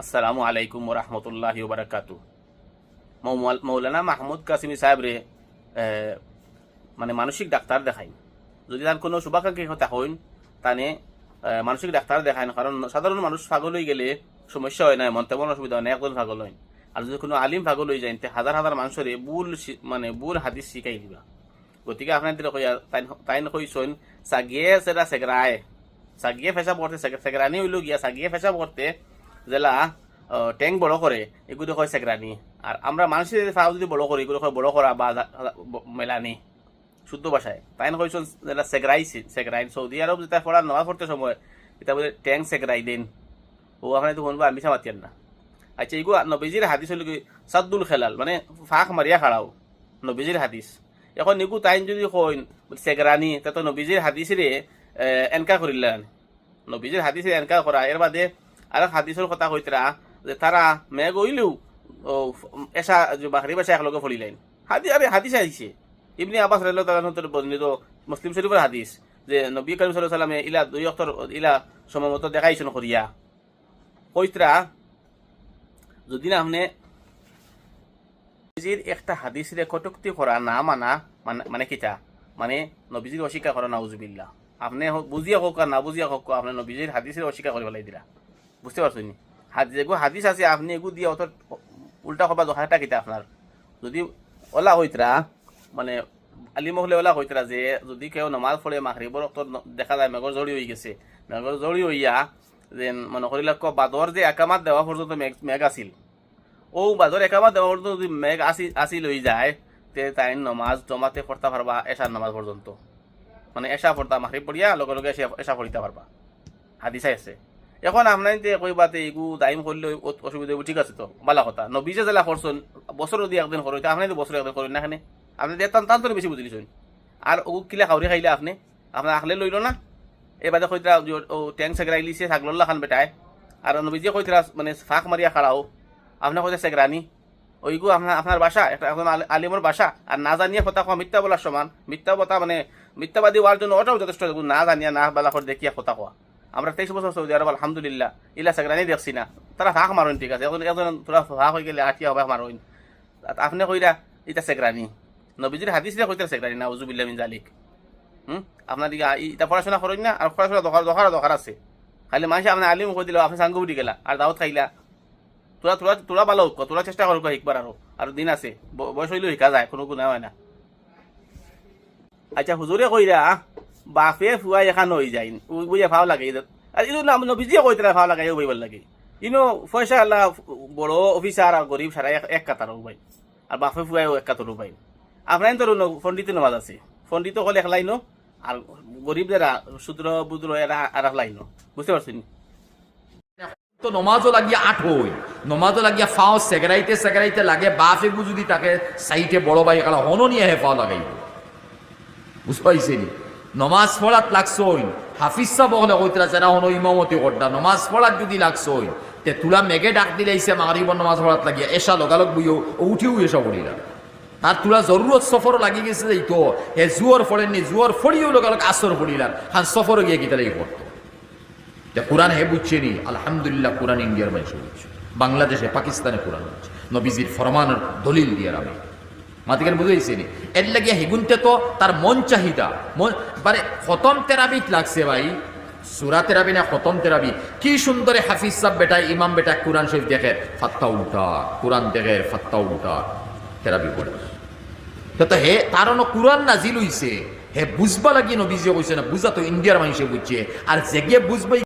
আসসালামু আলাইকুম রহমতুল্লাহি বারাকাতু। মৌলানা মাহমুদ কাসিমি সাহেব রে মানে মানসিক ডাক্তার দেখাইন। যদি তার কোনো শুভাকাঙ্ক্ষী কথা হইন তানে মানসিক ডাক্তার দেখাইন, কারণ সাধারণ মানুষ পাগল হয়ে গেলে সমস্যা হয় না, মন তেমন অসুবিধা হয় না, একজন পাগল হয়। আর যদি কোনো আলিম পাগল হয়ে যায় হাজার হাজার মানুষের ভুল হাদিস শিখাই দিবা। গতিকে আপনার কইয়া তাই কইসইন সাগিয়ে সেটা সেগরায় সাগিয়ে ফেসা পড়তে সেগরানি হইল গিয়া সাগিয়ে ফেসা পড়তে জেলা ট্যাঙ্ক বড় করে এগুলো হয় সেগরানি। আর আমরা মানুষের ফাও যদি বড় করি এগুলো হয় বড় করা বা মেলানি শুদ্ধ ভাষায়। তাই কইসন জেলা সেগরাইন সৌদি আরব যেটা পড়ার নামাজ পড়তে সময় এটা বলে ট্যাঙ্ক সেগরাই দেন। ও আপনার তো শুনবো আমি সামাতিয়ান না। আচ্ছা এগুলো নবীজির হাদিস হইল কি সাদ্দুল খেলাল মানে ফাঁক মারিয়া খাড়াও নবীজির হাদিস। এখন নিকু তাইন যদি কইন সেগরানি তা তো নবীজির হাদিসে এনকা করিলেন, নবীজির হাদিসে এনকা করা। এর বাদে আর হাদিসের কথা কইতরা যে তারা মেঘ হইলেও এসা বাহরি বাসা একলগে ফলিলেন। হাদিস আইছে ইবনে আব্বাস রাদিয়াল্লাহু তাআলা বর্ণিত মুসলিম শরীফের হাদিস যে নবী করিম সাল্লাল্লাহু আলাইহি ওয়াসাল্লামে ইলা দুই অক্ষর ইলা সময়মত দেখাইছেন করিয়া কইতরা যদি না আপনি নবীজির একটা হাদিসে কটুক্তি করা না মানা মানে কিতা মানে নবীজির অস্বীকার করা নাউজুবিল্লাহ। আপনি বুঝিয়া হোক আর না বুঝিয়া হোক আপনি নবীজির হাদিসের অস্বীকার করে ফেলাই দিলা। বুঝতে পারছেন? যেগুলো হাদিস আছে আপনি এগুলো দিয়ে অত উল্টা খবর দোকানটা কিতা আপনার যদি ওলা হইতরা মানে আলিমহলে ওলা হইতরা যে যদি কেউ নমাজ পড়ে মাগরিবর তো দেখা যায় মেঘর জড়ি হয়ে গেছে, মেঘর জড়ি হইয়া যে মনে করিল বাদর যে একামাত দেওয়া পর্যন্ত মেঘ আসিল, ও বাদর একামাত দেওয়া পর্যন্ত যদি মেঘ আসিল হয়ে যায় তে তাই নমাজ জমাতে পড়তে পারবা এশার নামাজ পর্যন্ত, মানে এশা পড়তা মাগরিব পড়িয়া লগে লগে এশা পড়িতে পারবা। হাদিস আছে। এখন আপনার কইবাতে এগু দাইম করলে অসুবিধা ঠিক আছে তো বালা কথা। নবীজে জেলা করছেন বছর দিয়ে একদিন করো আপনি তো বছর একদিন করেন না, এখানে আপনি তান তো বেশি বুঝলিছেন। আর ও কিলা খাওয়ারি খাইলে আপনি আপনার আখলে লইল না। এবারে কইতরা ও ট্যাঙ্ক সেগরাই লিছে ছাগল্লা খান বেটায়। আর নবীজে কইতরা মানে ফাঁক মারিয়া খাড়াও আপনার কইতে সেগরানি ওইগু আপনার বাসা একটা আলিমর বাসা। আর না জানিয়ে কথা কোয়া মিথ্যা বলার সমান। মিথ্যা কথা মানে মিথ্যাবাদী হওয়ার জন্য ওটাও যথেষ্ট, না জানিয়া না বালা করে দেখিয়া কথা কোয়া। আমরা 23 বছর সৌদি আরব আলহামদুলিল্লাহ ইলা সেগরানি দেখছি না, তারা ফাঁক মারুন ঠিক আছে। এখন একজন তোরা ফাঁক হয়ে গেলে আটিয়া হবে মারুন, আপনি কইরা এটা সেগরানি নবীজির হাদিস দিয়ে কইতে সেগরানি না উজুবিল্লাহ মিন জালিক। আপনার দিকে এটা পড়াশোনা করেন না, আর পড়াশোনা দরকার আছে। খালি মানুষ আপনার আলিম কই দিল আপনি সাঙ্গ উঠি গেলা আর দাওয়াত খাইলা। তোরা ভালো হোক, তোরা চেষ্টা করো শিখবার আরো দিন আছে, বয়স হইলেও শিখা যায়, কোনো গুণা হয় না। আচ্ছা হুজুরে কইরা বাপে ফুয়াই এখান হয়ে যায় বুঝে ভাও লাগে। আর ইনো নবীজিয়ে কইতরা ভাও লাগাই বইবার লাগে। ইনো পয়সা আল্লাহ বড় অফিসার আর গরিব সারা এক কাতার ভাই, আর বাপে ফুয়াই এক কাতার ভাই। আপনার তো পন্ডিত নমাজ আছে, পন্ডিত হলে এক লাইনো আর গরিব যারা শূদ্র বুদ্র এরা আর এক লাইনো। বুঝতে পারছেন? তো নমাজও লাগিয়া আট হই, নমাজও লাগিয়া ফাও সেগরাইতে সেগরাইতে লাগে বাপে যদি তাকে সাইটে বড় ভাই কালা হন নিয়ে হে ফাও লাগাইব। বুঝ পাইছেনি? নমাজ পড়াত লাগছই হাফিজ সাহেব বলে কইতরা যারা হন ইমামতি করতা নমাজ পড়াত যদি লাগছই তে তুলা মেঘে ডাক দিলাইছে মাগরিব নমাজ পড়াত লাগিয়া এসা লগালগ বইও উঠিও এসা পড়িলা। তার তুলা জরুরত সফর লাগি গেছে এই তো হে জুয়ার ফড়েননি, জুয়ার ফড়িও লগালগ আসর পড়িলার খান সফর গিয়ে গিয়ে তাই পড়তো। কোরআন হে বুঝছে নি আলহামদুলিল্লাহ, কোরআন ইন্ডিয়ার মানুষ বুঝছে, বাংলাদেশে পাকিস্তানে কোরআন হচ্ছে নবীজির ফরমানের দলিল দিয়ে আমি মাতিকেন বুঝেছি নি। এর লাগিয়া হেগুনতে তো তার মন চাহিদা মানে খতম তেরাবিত লাগছে ভাই, সুরা তেরাবি না খতম তেরাবি। কি সুন্দরে হাফিজ সাহেব বেটা ইমাম বেটা কোরআন শরীফ দেখে ফাত্তা উল্টা, কোরআন দেখে ফাত্তা উল্টা তেরাবি পড়ে। তো হে তার কোরআন নাজিল হইছে হে বুঝবা লাগি নবীজি কইছে না, বুঝা তো ইন্ডিয়ার মানুষে বুঝছে। আর জেগে বুঝবাই